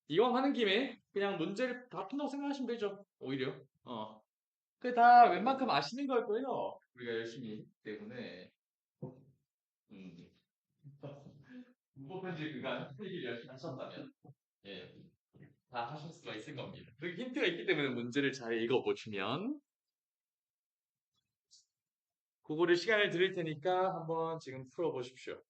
이왕 하는 김에 그냥 문제를 다 푼다고 생각하시면 되죠. 오히려. 그게 다 웬만큼 아시는 걸 거예요. 우리가 열심히 했기 때문에. 음. 문법 편집 그간 필기를 열심히 하셨다면, 예, 다 하실 수가 있을 겁니다. 그리고 힌트가 있기 때문에 문제를 잘 읽어보시면, 그거를 시간을 드릴 테니까 한번 지금 풀어보십시오.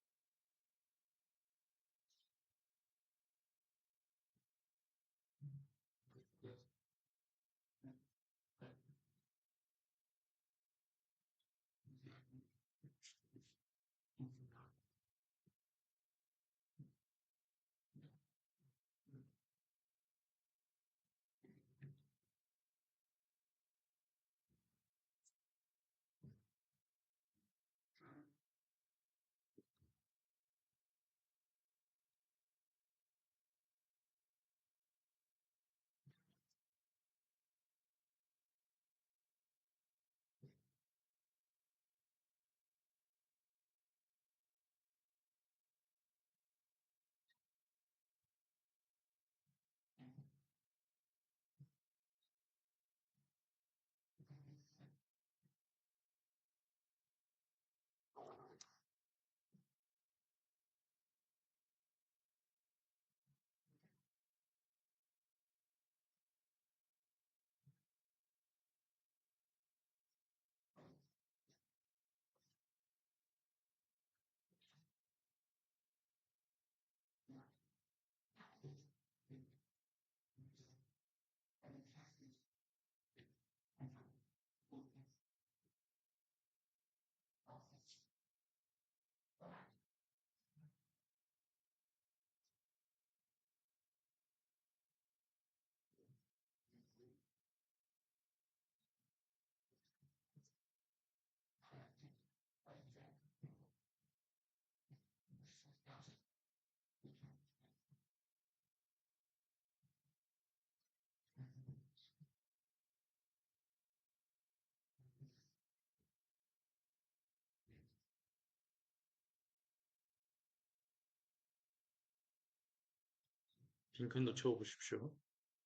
빈칸도 채워보십시오.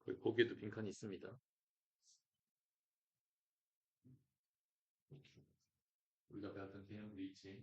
거기 거기에도 빈칸이 있습니다. 우리가 배웠던 개념도 있지.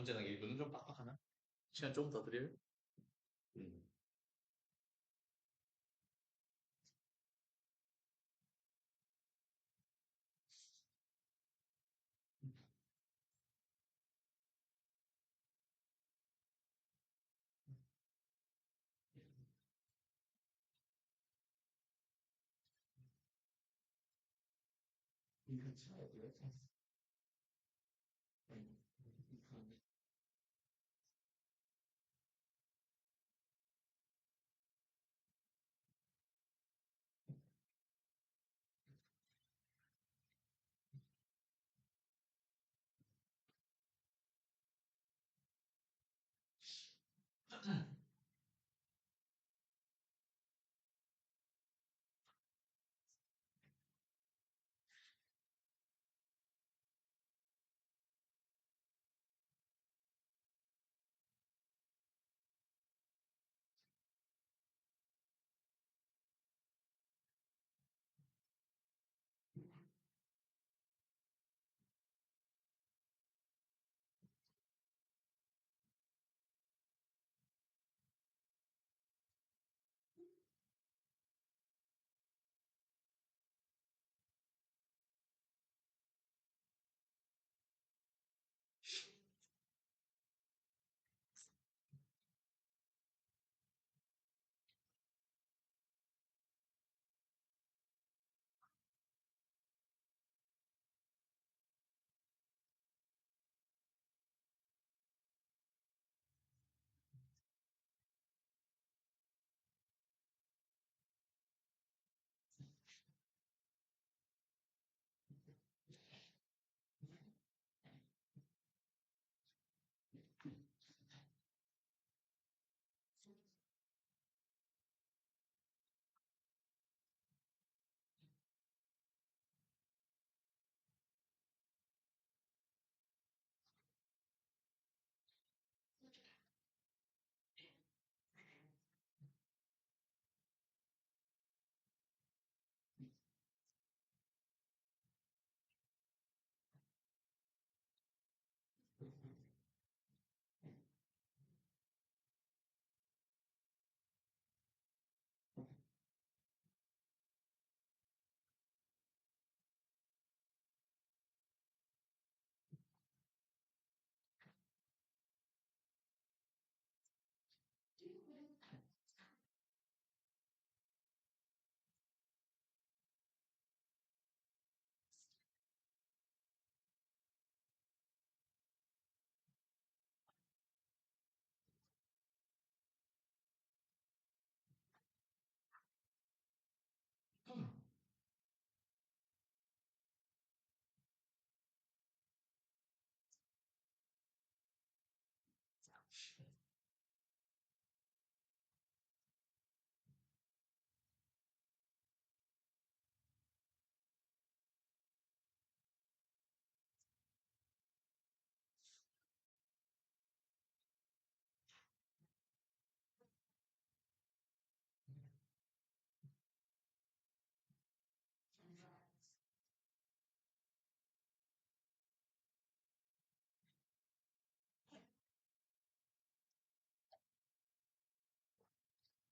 문제는 일부는 좀 빡빡하나? 시간 좀 더 드려요? 음. 이거 쳐야 돼요.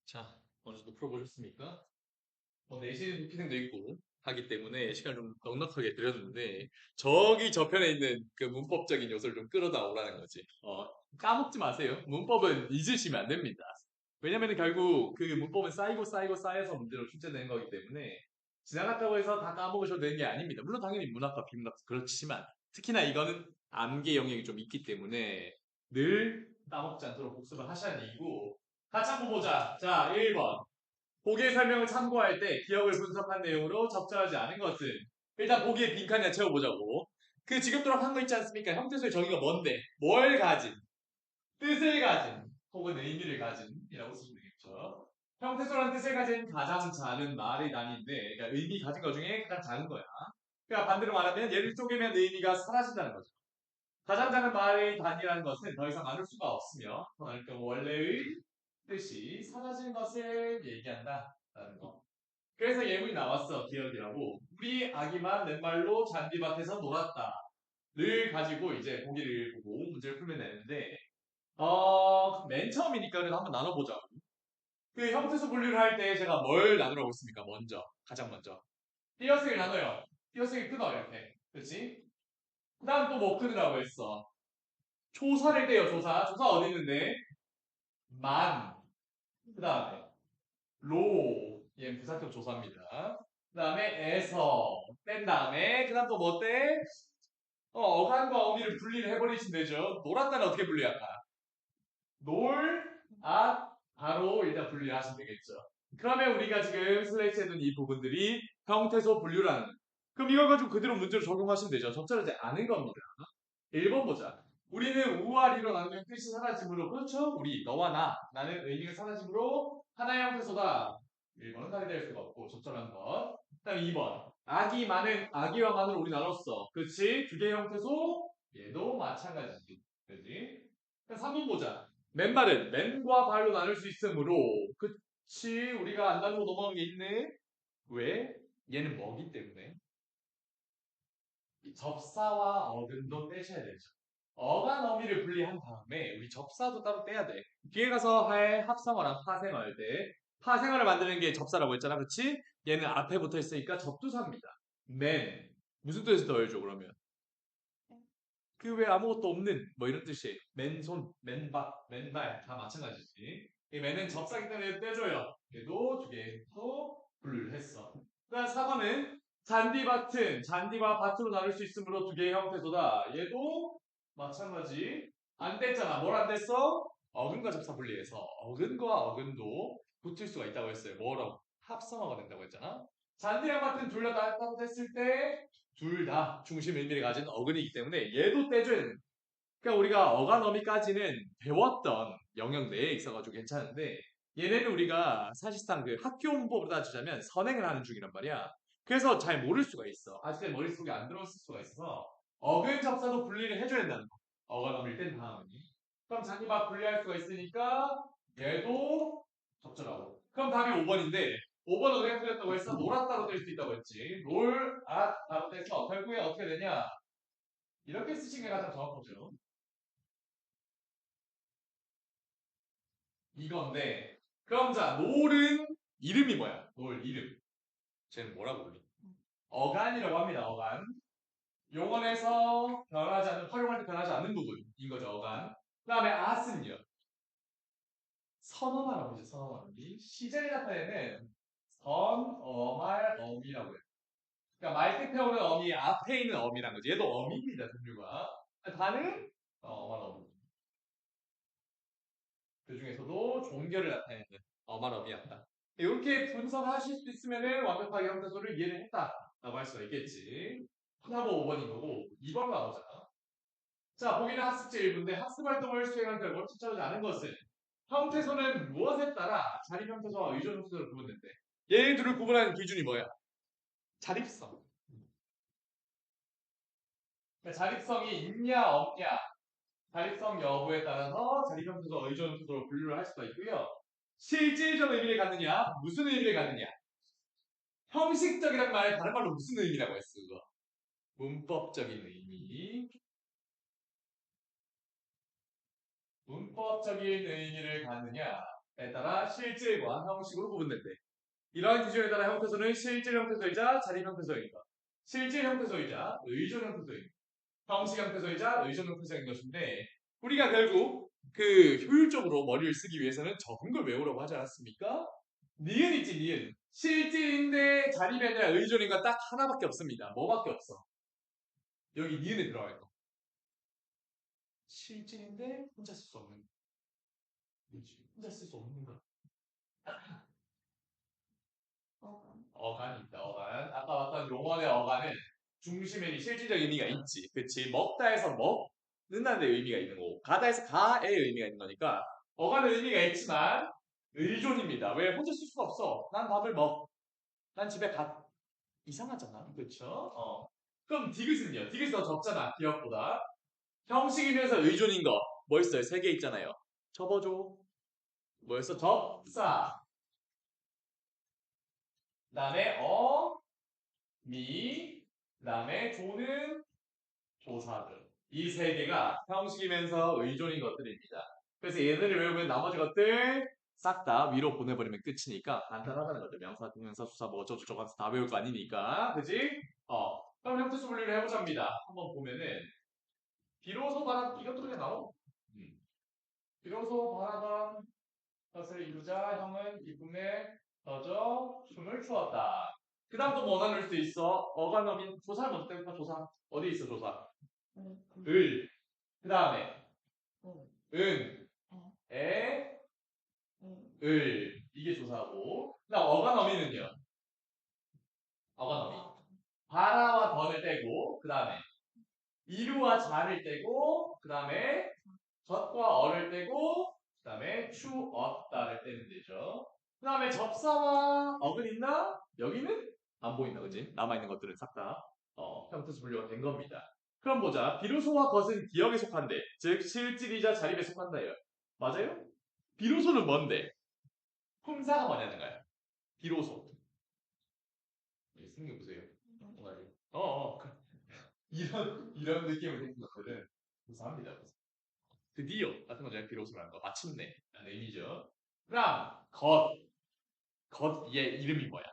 자, 어느 정도 풀어보셨습니까? 내신 도피생도 있고 하기 때문에 시간을 좀 넉넉하게 드렸는데 저기 저편에 있는 그 문법적인 요소를 좀 끌어다 오라는 거지. 까먹지 마세요. 문법은 잊으시면 안 됩니다. 왜냐면 결국 그 문법은 쌓이고 쌓이고 쌓여서 문제로 출제되는 거기 때문에 지나갔다고 해서 다 까먹으셔도 되는 게 아닙니다. 물론 당연히 문학과 비문학 그렇지만 특히나 이거는 암기 영역이 좀 있기 때문에 늘 까먹지 않도록 복습을 하셔야 되고 같이 한번 보자. 자, 1번. 보기의 설명을 참고할 때 기억을 분석한 내용으로 적절하지 않은 것은 일단 보기에 빈칸이나 채워보자고. 그 지금도록 한 거 있지 않습니까? 형태소의 정의가 뭔데? 뭘 가진? 뜻을 가진 혹은 의미를 가진 이라고 쓰시면 되겠죠. 형태소라는 뜻을 가진 가장 작은 말의 단위인데 그러니까 의미 가진 것 중에 가장 작은 거야. 그러니까 반대로 말하면 얘를 쪼개면 의미가 사라진다는 거죠. 가장 작은 말의 단위라는 것은 더 이상 나눌 수가 없으며 그러니까 원래의 뜻이 사라진 것을 얘기한다라는 거. 그래서 예문이 나왔어. 기억이라고. 우리 아기만 맨발로 잔디밭에서 놀았다. 가지고 이제 보기를 보고 문제를 풀면 되는데, 맨 처음이니까 그래도 한번 나눠보자. 그 형태소 분류를 할 때 제가 뭘 나누라고 했습니까? 가장 먼저. 띄어쓰기를 나눠요. 띄어쓰기 끊어, 이렇게. 그렇지? 그 다음 또 뭐 끊으라고 했어? 조사를 떼요, 조사. 조사 어디 있는데? 만. 그 다음에 얘는 부사격 조사입니다. 그 다음에 뺀 다음에 그 다음 또 뭐 떼? 어간과 어미를 분리를 해버리시면 되죠. 놀았다는 어떻게 분리할까? 바로 일단 분리를 하시면 되겠죠. 그러면 우리가 지금 슬레이트에 둔 이 부분들이 형태소 분류라는. 그럼 이걸 가지고 그대로 문제로 적용하시면 되죠. 적절하지 않은 겁니다. 1번 보자. 우리는 우와 리로 나누면 뜻이 사라짐으로, 그렇죠? 너와 나는 의미가 사라짐으로 하나의 형태소다. 1번은 사례될 수가 없고 적절한 것. 그다음 2번. 아기와 만으로 우리 나눴어. 그렇지? 두 개의 형태소 얘도 마찬가지지. 그렇지? 3번 보자. 맨발은 맨과 발로 나눌 수 있으므로, 그치? 우리가 안 나누고 넘어간 게 있네. 왜? 얘는 뭐기 때문에. 이 접사와 어근도 떼셔야 되죠. 어간 어미를 분리한 다음에 우리 접사도 따로 떼야 돼. 뒤에 가서 할 합성어랑 파생어 할 때 파생어를 만드는 게 접사라고 했잖아. 그치? 얘는 앞에 붙어 있으니까 접두사입니다. 맨. 무슨 뜻에서 더해줘 그러면? 그 외 아무것도 없는 뭐 이런 뜻이에요. 맨손, 맨발 다 마찬가지지. 이 맨은 접사기 때문에 떼줘요. 얘도 두 개도 분류를 했어. 그다음 4번은 잔디와 밭으로 나눌 수 있으므로 두 개의 형태소다. 얘도 마찬가지. 안 뗐잖아. 뭘 안 뗐어? 어근과 접사 분리해서 어근과 어근도 붙을 수가 있다고 했어요. 뭐라고? 합성어가 된다고 했잖아. 잔디랑 밭은 둘 다 따뜻했을 때 둘 다 중심 의미를 가진 어근이기 때문에 얘도 떼줘야 되는 거야. 그러니까 우리가 어간어미까지는 배웠던 영역 내에 있어가지고 괜찮은데 얘네는 우리가 사실상 그 학교 문법으로 따지자면 선행을 하는 중이란 말이야. 그래서 잘 모를 수가 있어. 아직 머릿속에 안 들어왔을 수가 있어서 어근 접사도 분리를 해줘야 된다는 거. 어간어미를 뗀 다음에. 그럼 자기가 분리할 수가 있으니까 얘도 적절하고. 그럼 답이 5번인데 5번 어디가 틀렸다고 했어? 놀았다로 될 수 있다고 했지. 따로 떼서 결국에 어떻게 되냐? 이렇게 쓰신 게 가장 정확하죠. 이건데 그럼 자 놀은 이름이 뭐야? 놀 이름. 쟤는 뭐라고 불리? 어간이라고 합니다. 어간. 용언에서 활용할 때 변하지 않는 부분인 거죠. 어간. 그 다음에 아스는요. 선어말 어미죠. 선어말 어미. 시제를 나타내는 선어말 어미라고 해요. 그러니까 말끝에 오는 어미 앞에 있는 어미란 거지. 얘도 어미입니다. 종류가. 다는 어말 어미. 그 중에서도 종결을 나타내는 어말 어미였다. 이렇게 분석하실 수 있으면 완벽하게 형태소를 이해를 했다라고 할 수가 있겠지. 하나번 5번인 거고 2번 가보자. 자, 보기는 학습제 1부인데 학습 활동을 수행한 결과 추천하지 않은 것은 형태소는 무엇에 따라 자립 형태소와 의존 형태소를 구분된대. 얘네들을 구분하는 기준이 뭐야? 자립성. 그러니까 자립성이 있냐 없냐, 자립성 여부에 따라서 자립 형태소, 의존 형태소로 분류를 할 수가 있고요. 실질적 의미를 갖느냐, 무슨 의미를 갖느냐. 형식적이란 말 다른 말로 무슨 의미라고 했어, 그거? 문법적인 의미. 문법적인 의미를 갖느냐에 따라 실질과 형식으로 구분된대. 이러한 기준에 따라 형태소는 실질 형태소이자 자립 형태소인 것, 실질 형태소이자 의존 형태소인 것, 형식 형태소이자 의존 형태소인 것인데 우리가 결국 그 효율적으로 머리를 쓰기 위해서는 적은 걸 외우라고 하지 않았습니까? 니은 있지, 니은. 실질인데 자립이 아니라 의존인 건 딱 하나밖에 없습니다. 뭐밖에 없어? 여기 니은에 들어갈 거. 실질인데 혼자 쓸 수 없는 거. 혼자 쓸 수 없는 거. 어간이 있다, 어간. 아까 봤던 용언의 어간은 중심에 실질적 의미가 있지. 그치? 먹다에서 먹는다는 데 의미가 있는 거고, 가다에서 가의 의미가 있는 거니까, 어간의 의미가 있지만, 의존입니다. 왜? 혼자 쓸 수가 없어. 난 밥을 먹. 난 집에 가. 이상하잖아. 그쵸? 그럼 디귿은요? 디귿이 더 적잖아. 기억보다. 형식이면서 의존인 거. 뭐 있어요? 세 개 있잖아요. 접어줘. 뭐였어? 접사. 그 다음에 미, 그 다음에 조는 조사들. 이 세 개가 형식이면서 의존인 것들입니다. 그래서 얘네를 외우면 나머지 것들 싹 다 위로 보내버리면 끝이니까 간단하다는 거죠. 명사, 동명사, 수사 뭐 어쩌고저쩌고 하면서 다 외울 거 아니니까. 그지? 그럼 형태수 분리를 해보자입니다. 한번 보면은 비로소 바라 이것도 그냥 나오. 음. 비로소 바라던 것을 이루자 형은 기쁨에 젖어 춤을 추었다. 그 다음 또 뭐 나눌 수 있어? 어간어민 조사를 먼저 떼볼까? 조사. 어디 있어 조사? 을. 그 다음에 은, 에, 을. 이게 조사고. 그 다음 어간어민은요? 어간어민. 바라와 던을 떼고 그 다음에 이루와 자를 떼고 그 다음에 젖과 어를 떼고 그 다음에 추었다를 떼면 되죠. 그 다음에 접사와 어근 있나? 여기는 안 보인다 그지? 남아있는 것들은 싹 다 형태수 분류가 된 겁니다. 그럼 보자. 비로소와 겉은 기억에 속한데 즉 실질이자 자립에 속한다요. 맞아요? 비로소는 뭔데? 품사가 뭐냐는 거야. 비로소. 생겨보세요. 이런 느낌을 생긴 것들은 무사합니다. 드디어 같은 거잖아요. 비로소라는 거. 마침내 라는 의미죠. 그다음 겉. 겉의 이름이 뭐야?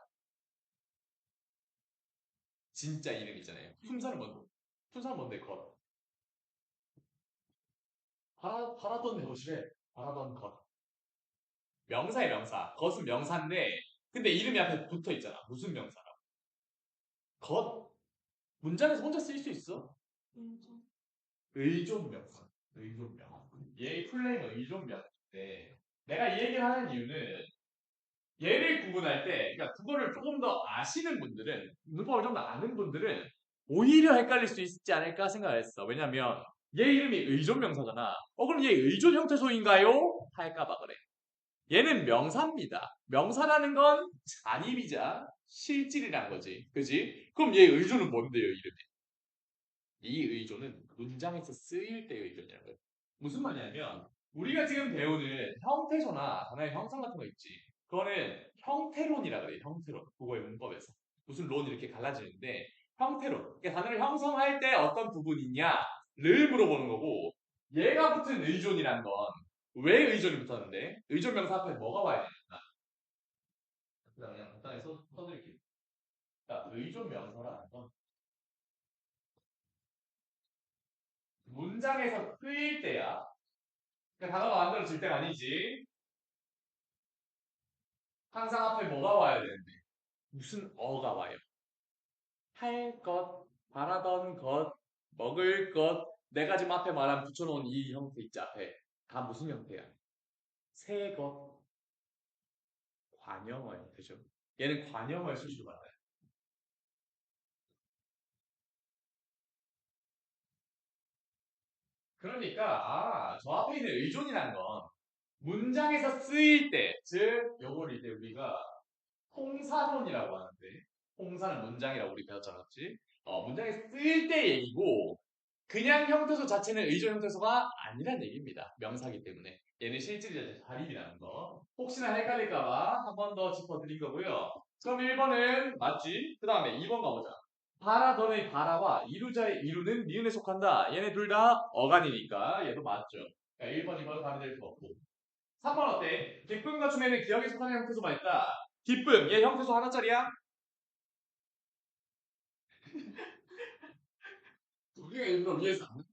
진짜 이름 있잖아요. 품사는 뭔데? 품사는 뭔데? 겉. 바라던 것이래. 바라던 것. 명사의 명사. 겉은 명사인데 근데 이름이 앞에 붙어 있잖아. 무슨 명사라고? 겉. 문장에서 혼자 쓸 수 있어? 의존명사. 의존명. 얘의 플레임은 의존명인데 내가 이 얘기를 하는 이유는 얘를 구분할 때, 그러니까 국어를 조금 더 아시는 분들은, 문법을 좀 더 아는 분들은 오히려 헷갈릴 수 있지 않을까 생각했어. 왜냐면 얘 이름이 의존명사잖아. 그럼 얘 의존 형태소인가요? 할까봐 그래. 얘는 명사입니다. 명사라는 건 잔임이자 실질이란 거지. 그지? 그럼 얘 의존은 뭔데요, 이름이? 이 의존은 문장에서 쓰일 때의 의존이라는 거예요. 무슨 말이냐면 우리가 지금 배우는 형태소나 단어의 형성 같은 거 있지. 그거는 형태론이라 그래요. 형태론. 국어의 문법에서. 무슨 론 이렇게 갈라지는데 형태론. 그러니까 단어를 형성할 때 어떤 부분이냐를 물어보는 거고 얘가 붙은 의존이란 건 왜 의존이 붙었는데 의존 명사 앞에 뭐가 와야 되나? 그냥 간단히 써드릴게요. 그러니까 의존 명사라는 건 문장에서 쓰일 때야. 그러니까 단어가 만들어질 때가 아니지. 항상 앞에 뭐가 와야 되는데 무슨 어가 와요. 할 것, 바라던 것, 먹을 것, 내가 지금 앞에 말한 붙여놓은 이 형태 있지 앞에 다 무슨 형태야? 새 것, 관형어 형태죠. 얘는 관형어의 수식을 받아요. 그러니까 저 앞에 있는 의존이라는 건 문장에서 쓰일 때, 즉 요걸 이제 우리가 통사론이라고 하는데 통사는 문장이라고 우리 배웠잖아, 그렇지? 문장에서 쓰일 때 얘기고 그냥 형태소 자체는 의존 형태소가 아니란 얘기입니다. 명사기 때문에. 얘는 실질이자 자립이라는 거. 혹시나 헷갈릴까봐 한 번 더 짚어드린 거고요. 그럼 1번은 맞지? 그 다음에 2번 가보자. 바라던의 바라와 이루자의 이루는 니은에 속한다. 얘네 둘 다 어간이니까 얘도 맞죠. 그러니까 1번, 2번 답이 될 수 없고. 3번 어때? 기쁨과 춤에는 기억에 속하는 형태소가 있다. 기쁨, 얘 형태소 하나짜리야? 우리가 일부러 위에서 안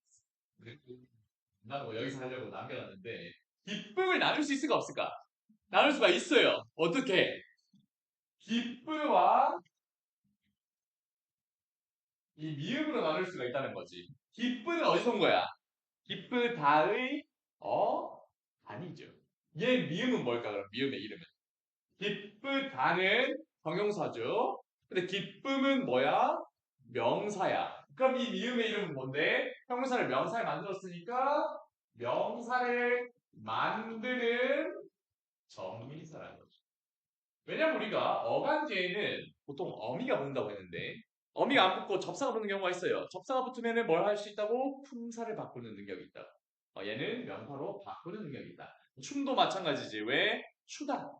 나는 뭐 여기서 하려고 남겨놨는데 기쁨을 나눌 수 있을까 없을까? 나눌 수가 있어요. 어떻게? 기쁨과 이 미음으로 나눌 수가 있다는 거지. 기쁨은 어디서 온 거야? 기쁘다의 아니죠. 얘 미음은 뭘까 그럼 미음의 이름은? 기쁘다는 형용사죠. 근데 기쁨은 뭐야? 명사야. 그럼 이 미음의 이름은 뭔데? 형용사를 명사에 만들었으니까 명사를 만드는 정의사라는 거죠. 왜냐면 우리가 어간 뒤에는 보통 어미가 붙는다고 했는데 어미가 안 붙고 접사가 붙는 경우가 있어요. 접사가 붙으면 뭘 할 수 있다고? 품사를 바꾸는 능력이 있다. 얘는 명사로 바꾸는 능력이 있다. 춤도 마찬가지지. 왜? 추다.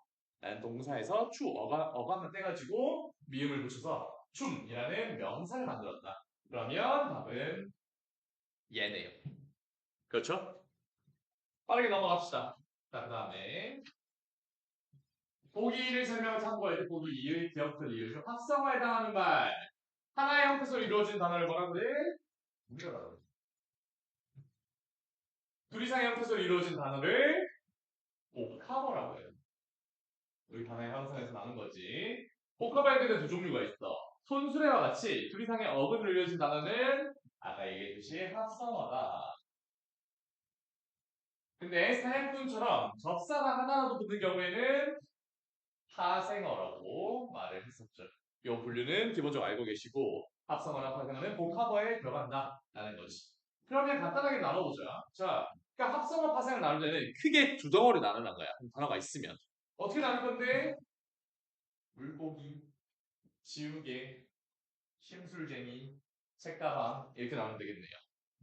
라는 동사에서 어감을 떼가지고 미음을 붙여서 춤이라는 명사를 만들었다. 그러면 답은 얘네요. 그렇죠? 빠르게 넘어갑시다. 자, 그 다음에 보기를 설명을 참고할 때 보기 이의 기억들 이유죠. 합성어에 해당하는 말. 하나의 형태로 이루어진 단어를 뭐라 그래? 뭐라 그래? 둘 이상의 형태로 이루어진 단어를 복합어라고 해요. 우리 단어의 형성에서 나는 거지. 복합어에는 두 종류가 있어. 손수레와 같이 둘 이상의 어근으로 이루어진 단어는 아까 얘기했듯이 합성어다. 근데 사행꾼처럼 접사가 하나라도 붙는 경우에는 파생어라고 말을 했었죠. 이 분류는 기본적으로 알고 계시고 합성어나 파생어는 복합어에 들어간다 라는 거지. 그러면 간단하게 나눠보자. 자, 그러니까 합성어, 파생을 나눌 때는 크게 두 덩어리 나누는 거야. 단어가 있으면. 어떻게 나눌 건데? 물고기, 지우개, 심술쟁이, 책가방 이렇게 나누면 되겠네요.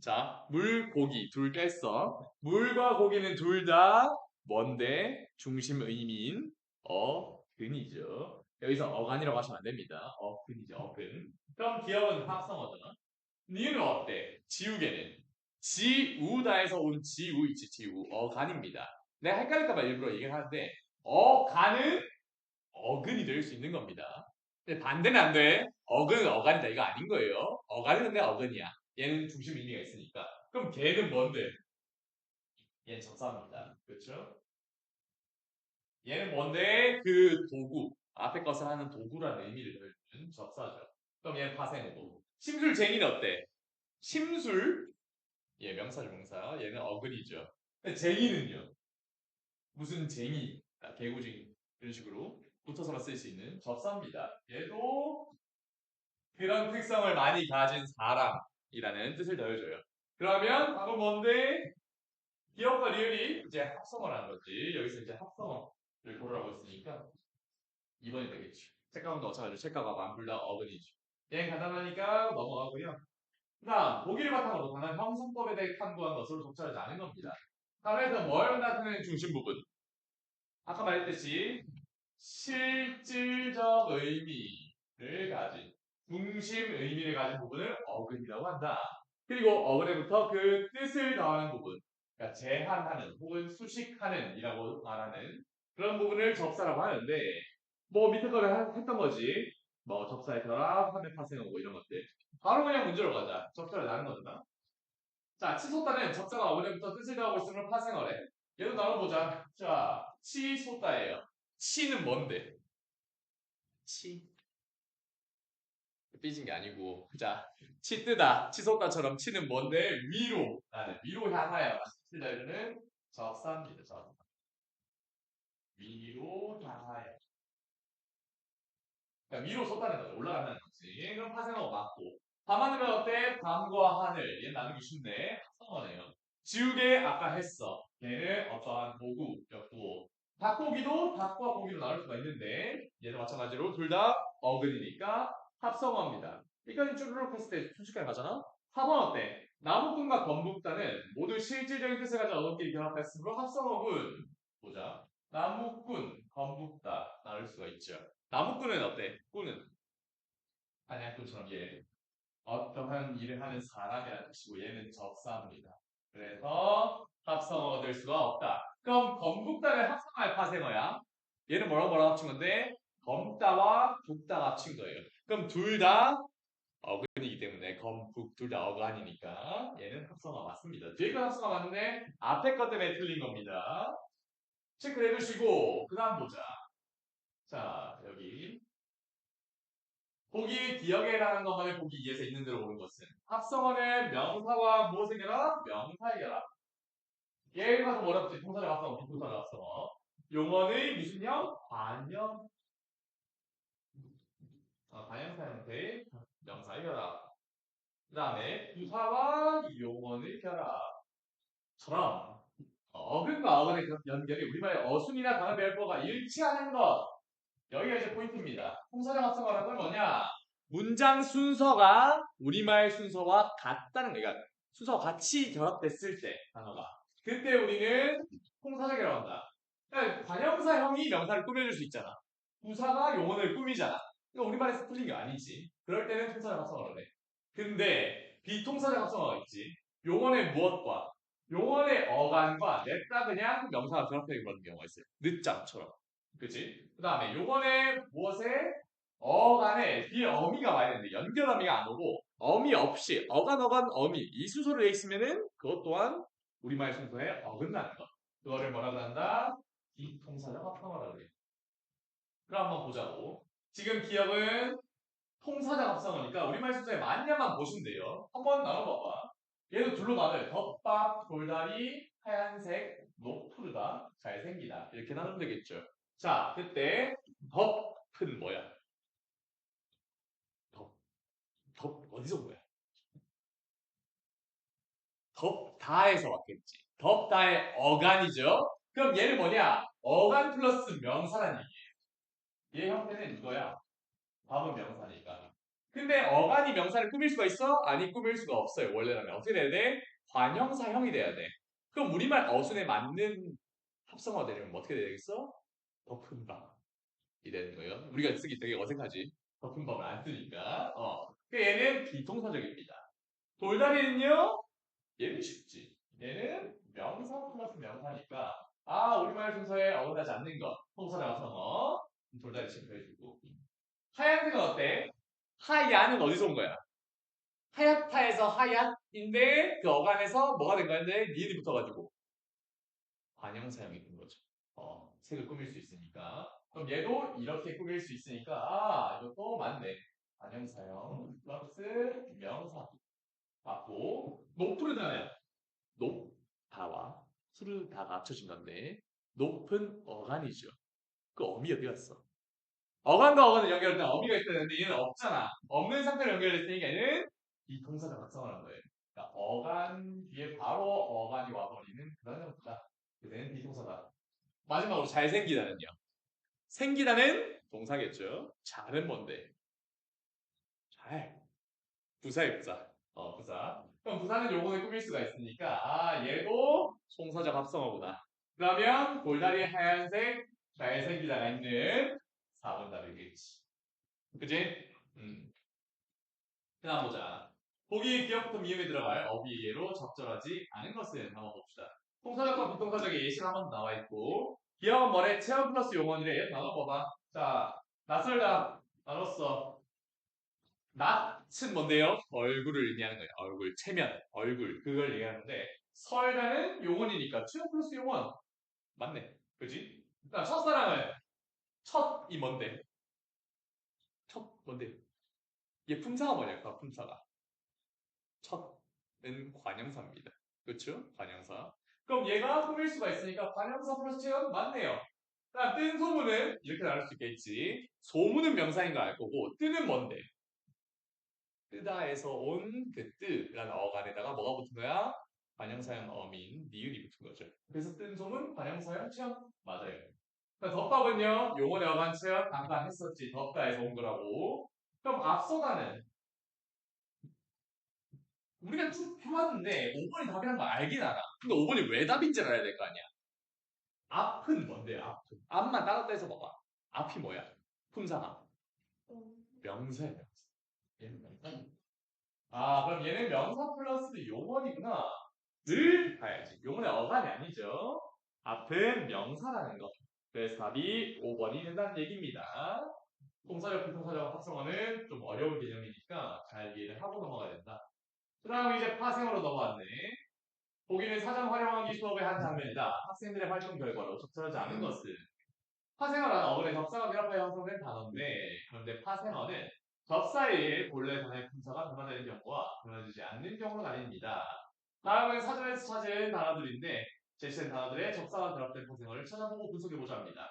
자, 물, 고기 둘 뺐어. 물과 고기는 둘 다 뭔데? 중심 의미인 어근이죠. 여기서 어간이라고 하시면 안 됩니다. 어근이죠, 어근. 그럼 기억은 합성어잖아. 니은 어때? 지우개는 지우다에서 온 지우 있지, 지우. 어간입니다. 내가 헷갈릴까봐 일부러 얘기를 하는데 어간은 어근이 될 수 있는 겁니다. 근데 반대는 안 돼. 어근은 어간이다. 이거 아닌 거예요. 어간은 근데 어근이야. 얘는 중심 의미가 있으니까. 그럼 걔는 뭔데? 얘는 접사입니다. 그렇죠? 얘는 뭔데? 그 도구. 앞에 것을 하는 도구라는 의미를 주는 접사죠. 그럼 얘는 파생어고. 심술쟁이는 어때? 심술? 얘 명사죠, 명사. 얘는 어근이죠. 근데 쟁이는요? 무슨 쟁이? 개구쟁이. 이런 식으로 붙어서만 쓸 수 있는 접사입니다. 얘도 그런 특성을 많이 가진 사람이라는 뜻을 더해줘요. 그러면 답은 뭔데? 기억과 리을이 이제 합성어라는 거지. 여기서 이제 합성어를 고르라고 했으니까 2번이 되겠죠. 책가방도 어차피 책가방 둘다 어근이죠. 얘는 간단하니까 넘어가고요. 그 다음 보기를 바탕으로 단어 형성법에 대해 탐구한 것으로 독차하지 않은 겁니다. 단어에서 뭘 나타내는 중심 부분? 아까 말했듯이 실질적 의미를 가진 중심 의미를 가진 부분을 어근이라고 한다. 그리고 어근에부터 그 뜻을 더하는 부분, 그러니까 제한하는 혹은 수식하는 이라고 말하는 그런 부분을 접사라고 하는데 뭐 밑에 거를 했던 거지. 뭐 접사의 결합, 화면 파생하고 이런 것들. 바로 그냥 문제로 가자. 접사를 나눈 거잖아. 자, 치솟다는 접사가 어근에부터 뜻을 더하고 있으면 파생어래. 얘도 나눠보자. 자, 치솟다예요. 치는 뭔데? 치. 삐진 게 아니고. 자, 치 뜨다, 치솟다처럼 치는 뭔데? 위로. 나는 위로 향하여. 치다는 접사입니다. 접사. 위로 향하여. 그러니까 위로 솟다는 거죠. 올라간다는 거지. 그럼 파생어 맞고. 밤하늘은 어때? 밤과 하늘. 얘는 나누기 쉽네. 성어네요. 지우개 아까 했어. 걔는 어떠한 도구였고. 닭고기도 닭과 고기로 나눌 수가 있는데 얘도 마찬가지로 둘 다 어근이니까 합성어입니다. 이까지 쭈르륵 했을 때 순식간에 가잖아? 4번 어때? 나무꾼과 건북다는 모두 실질적인 뜻을 가진 언어끼리 결합했으므로 합성어군. 보자. 나무꾼, 건북다 나눌 수가 있죠. 나무꾼은 어때? 꾼은 한약꾼처럼 얘 어떠한 일을 하는 사람이라는 뜻이고 얘는 접사입니다. 그래서 합성어가 될 수가 없다. 그럼 건북다를 합성할 파생어야. 얘는 뭐라고 합친 건데 검다와 북다가 합친 거예요. 그럼 둘 다 어근이기 때문에 검북 둘 다 어간이니까 얘는 합성어 맞습니다. 뒤에 건 합성어 맞는데 앞에 것 때문에 틀린 겁니다. 체크를 해두시고 그 다음 보자. 자 여기 보기 기억에라는 것만을 보기 2에서 있는 대로 보는 것은 합성어는 명사와 무엇의 결합? 명사의 결합. 예를 들어서 뭐라 붙지? 동사적 합성어, 비동사적 합성어. 용어의 무슨 형? 반형. 반형사 형태의 명사의 결합. 그 다음에 부사와 용어의 결합처럼 어근과 어근의 연결이 우리말의 어순이나 단어 배열법과 일치하는 것. 여기가 이제 포인트입니다. 통사적 합성어라는 건 뭐냐? 문장 순서가 우리말 순서와 같다는 거예요. 그러니까 순서가 같이 결합됐을 때 단어가. 그때 우리는 통사적이라고 한다. 그러니까 관형사형이 명사를 꾸며줄 수 있잖아. 부사가 용언을 꾸미잖아. 이거 우리말에서 틀린 게 아니지. 그럴 때는 통사적 합성어를 해. 근데 비통사적 합성어가 있지. 용언의 무엇과 용언의 어간과 냈다 그냥 명사가 결합되어 버리는 경우가 있어요. 늦잠처럼. 그치? 그 다음에 용언의 무엇에 어간에 뒤에 어미가 와야 되는데 연결 어미가 안 오고 어미 없이 어간 어미 이 순서로 돼 있으면은 그것 또한 우리말 순서에 어긋나는 것. 그거를 뭐라고 한다? 비통사적 합성어라고 그래. 그럼 한번 보자고. 지금 기억은 통사적 합성어니까 우리말 순서에 만냐만 보시면 돼요. 한번 나눠봐봐. 얘도 둘로 나눠요. 덮밥, 돌다리, 하얀색, 녹푸르다, 잘생기다. 이렇게 나누면 되겠죠. 자, 그때 덮은 뭐야? 덮, 어디서 뭐야? 덮다에서 왔겠지. 덮다의 어간이죠. 그럼 얘는 뭐냐? 어간 플러스 명사란 얘기예요. 얘 형태는 이거야. 밥은 명사니까. 근데 어간이 명사를 꾸밀 수가 있어? 아니, 꾸밀 수가 없어요. 원래라면. 어떻게 돼야 돼? 관형사형이 돼야 돼. 그럼 우리말 어순에 맞는 합성어가 되려면 뭐 어떻게 되겠어? 덮은 밥이 되는 거예요. 우리가 쓰기 되게 어색하지. 덮은 밥을 안 쓰니까. 그러니까 얘는 비동사적입니다. 돌다리는요? 얘는 쉽지. 얘는 명사 플러스 명사니까 우리말 순서에 어긋나지 않는 것. 통사적 합성어. 돌다리 체크해주고. 하얀색은 어때? 하얀은 어디서 온 거야? 하얗다에서 하얗인데 그 어간에서 뭐가 된 거야? 근데 니은이 붙어가지고 관형사형이 된 거죠. 색을 꾸밀 수 있으니까. 그럼 얘도 이렇게 꾸밀 수 있으니까 이것도 맞네. 관형사형 플러스 명사 맞고 높으르다는 높다와 푸르다가 합쳐진 건데 높은 어간이죠. 그 어미 어디 갔어? 어간과 어간은 연결할 때 어미가 있어야 되는데 얘는 없잖아. 없는 상태로 연결됐으니까 얘는 비동사적 합성을 한 거예요. 그러니까 어간 뒤에 바로 어간이 와버리는 그런 형태다. 그때는 비동사다. 마지막으로 잘생기다는요. 생기다는 동사겠죠. 잘은 뭔데? 잘. 부사의 부사. 부사. 그럼 부사는 요거에 꾸밀 수가 있으니까 얘도 동사적 합성어구나. 그러면 골다리 하얀색 잘생기다가 있는 4번 답이겠지. 그지? 그 다음 보자. 보기 기억부터 미음에 들어갈 어휘예로 적절하지 않은 것은 한번 봅시다. 통사적과 비통사적의 예시가 한번 나와 있고 기억은 뭐래? 체험 플러스 용언이래. 나눠봐봐. 자, 낯설다 나눴어. 낯은 뭔데요? 얼굴을 의미하는 거예요. 얼굴, 체면, 얼굴 그걸 얘기하는데 설다는 용언이니까 체험 플러스 용언 맞네. 그지? 그다음 첫사랑은 첫이 뭔데? 첫 뭔데? 얘 품사가 뭐냐까 품사가. 첫은 관형사입니다. 그렇죠? 관형사. 그럼 얘가 꾸밀 수가 있으니까 관형사 플러스 체험 맞네요. 그다음 뜬 소문은 이렇게 나눌 수 있겠지. 소문은 명사인 거 알 거고 뜨는 뭔데? 뜨다에서 온 그 뜨라는 어간에다가 뭐가 붙은 거야? 관형사형 어민 니은이 붙은 거죠. 그래서 뜬 소문 관형사형 체험 맞아요. 그러니까 덮밥은요 용어의 어간 체험 잠깐 했었지. 덮다에서 온 거라고. 그럼 앞서가는 우리가 쭉 해왔는데 5번이 답이란 거 알긴 알아. 근데 5번이 왜 답인지를 알아야 될 거 아니야. 앞은 뭔데요? 앞은. 앞만 따로 떼서 봐봐. 앞이 뭐야? 품사가. 명사야, 명사. 얘는 명사. 그럼 얘는 명사 플러스 용언이구나. 늘 봐야지. 용언의 어간이 아니죠. 앞은 명사라는 거. 그래서 답이 5번이 된다는 얘기입니다. 동사적, 비동사적 합성어는 좀 어려운 개념이니까 잘 이해를 하고 넘어가야 된다. 그 다음 이제 파생어로 넘어왔네. 보기는 사전 활용하기 수업의 한 장면이다. 학생들의 활동 결과로 적절하지 않은 것은 파생어라는 어근의 접사가 결합하여 형성된 단어인데 그런데 파생어는 접사에 본래 단어의 품사가 변화되는 경우와 변화되지 않는 경우로 나뉩니다. 다음은 사전에서 찾은 단어들인데 제시된 단어들의 접사가 결합된 파생어를 찾아보고 분석해보자 합니다.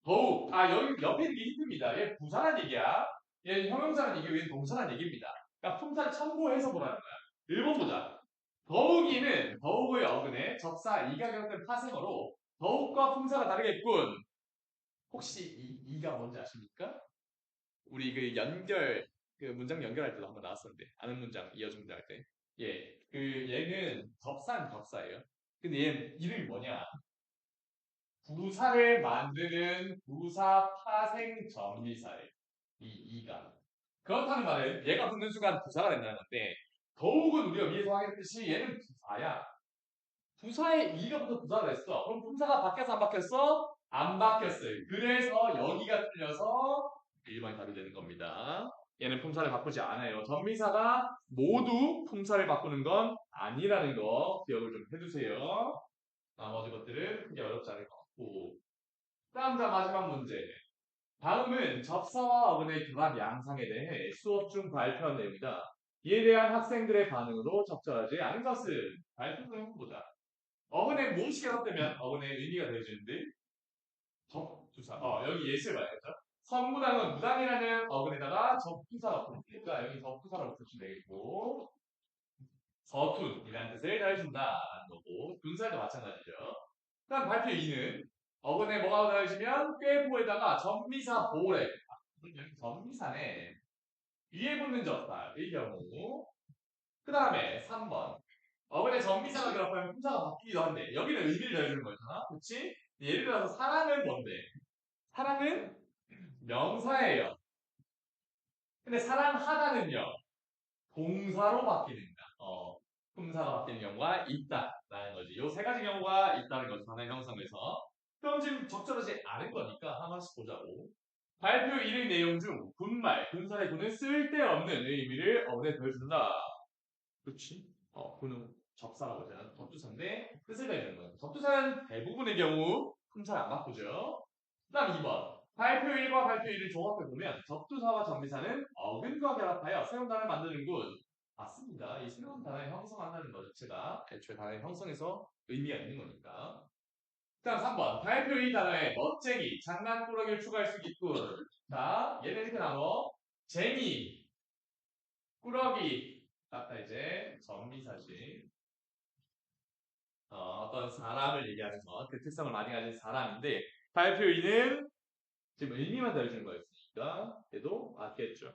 더욱 여기 옆에 있는 게 힌트입니다. 얘 부사란 얘기야. 얘 형용사란 얘기, 얘는 동사란 얘기입니다. 그러니까 품사를 참고해서 보라는 거야. 1번 보자. 더욱이는 더욱의 어근에 접사 이가 결합된 파생어로 더욱과 품사가 다르겠군. 혹시 이가 뭔지 아십니까? 우리 그 연결 그 문장 연결할 때도 한번 나왔었는데 아는 문장 이어준 문장 할 때. 그 얘는 접사는 접사예요. 근데 얘 이름이 뭐냐? 부사를 만드는 부사 파생 전미사예요. 이가. 그렇다는 말은 얘가 붙는 순간 부사가 된다는 건데 더욱은 우리가 위에서 확인했듯이 얘는 부사야. 부사의 이가 붙어 부사가 됐어. 그럼 품사가 바뀌었어, 안 바뀌었어? 안 바뀌었어요. 그래서 여기가 틀려서 1번이 답이 되는 겁니다. 얘는 품사를 바꾸지 않아요. 전미사가 모두 품사를 바꾸는 건 아니라는 거 기억을 좀 해두세요. 나머지 것들은 크게 어렵지 않을 것 같고. 다음 자 마지막 문제. 다음은 접사와 어근의 결합 양상에 대해 수업 중 발표한 내용이다. 이에 대한 학생들의 반응으로 적절하지 않은 것은 발표 내용 보자. 어근에 무엇이 결합되면 어근의 의미가 되어지는데 접두사. 여기 예시를 봐야겠죠. 선무당은 무당이라는 어근에다가 접두사가 붙으니까 여기 접두사라고 붙이면 되겠고 서툰이라는 뜻을 더해준다라는 거고 분사에도 마찬가지죠. 그다음 발표 2는 어근에 뭐가 더해지면 꾀보에다가 전미사 보래. 여기 전미사네. 위에 붙는 접사의 경우 그 다음에 3번 어근에 전미사가 결합하면 품사가 바뀌기도 한데 여기는 의미를 더해주는 거잖아. 그렇지? 예를 들어서 사랑은 뭔데? 사랑은 명사예요. 근데 사랑하다는요. 동사로 바뀌는다. 품사가 바뀌는 경우가 있다라는 거지. 요 세 가지 경우가 있다는 거죠. 단어 형성에서. 그럼 지금 적절하지 않은 거니까 하나씩 보자고. 발표 1의 내용 중 군말, 군사의 군은 쓸데없는 의미를 어근에 더해준다. 그렇지? 군은 접사라고 하잖아. 접두사인데 뜻을 더해주는 거예요. 접두사는 대부분의 경우 품사를 안 바꾸죠. 그 다음 2번. 발표 1과 발표 2를 종합해보면 접두사와 전미사는 어근과 결합하여 새로운 단어를 만드는군. 맞습니다. 이 새로운 단어를 형성한다는 것 자체가 애초에 단어의 형성에서 의미가 있는 거니까. 그 다음 3번. 발표 2 단어에 멋쟁이, 장난꾸러기를 추가할 수 있겠군. 자, 얘는 이렇게 나눠. 쟁이, 꾸러기. 아까 이제 전미사지. 어떤 사람을 얘기하는 것. 그 특성을 많이 가진 사람인데 발표 2는 지금 의미만 더해주는 거였으니까 얘도 맞겠죠.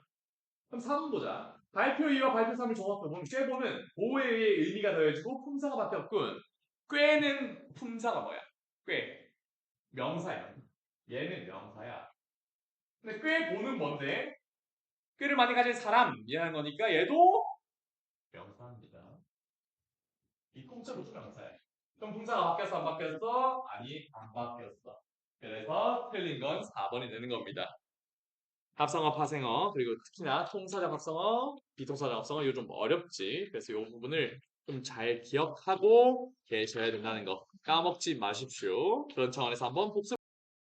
그럼 3번 보자. 발표 2와 발표 3을 종합해보면 꾀보는 보호에 의해 의미가 더해지고 품사가 바뀌었군. 꾀는 품사가 뭐야? 꾀. 명사야. 얘는 명사야. 근데 꾀보는 뭔데? 꾀를 많이 가진 사람이라는 거니까 얘도 명사입니다. 이 통째로도 명사야. 그럼 품사가 바뀌었어? 안 바뀌었어? 아니, 안 바뀌었어. 그래서 틀린 건 4번이 되는 겁니다. 합성어, 파생어, 그리고 특히나 통사적 합성어, 비통사적 합성어, 이거 좀 어렵지. 그래서 이 부분을 좀 잘 기억하고 계셔야 된다는 거 까먹지 마십시오. 그런 차원에서 한번 복습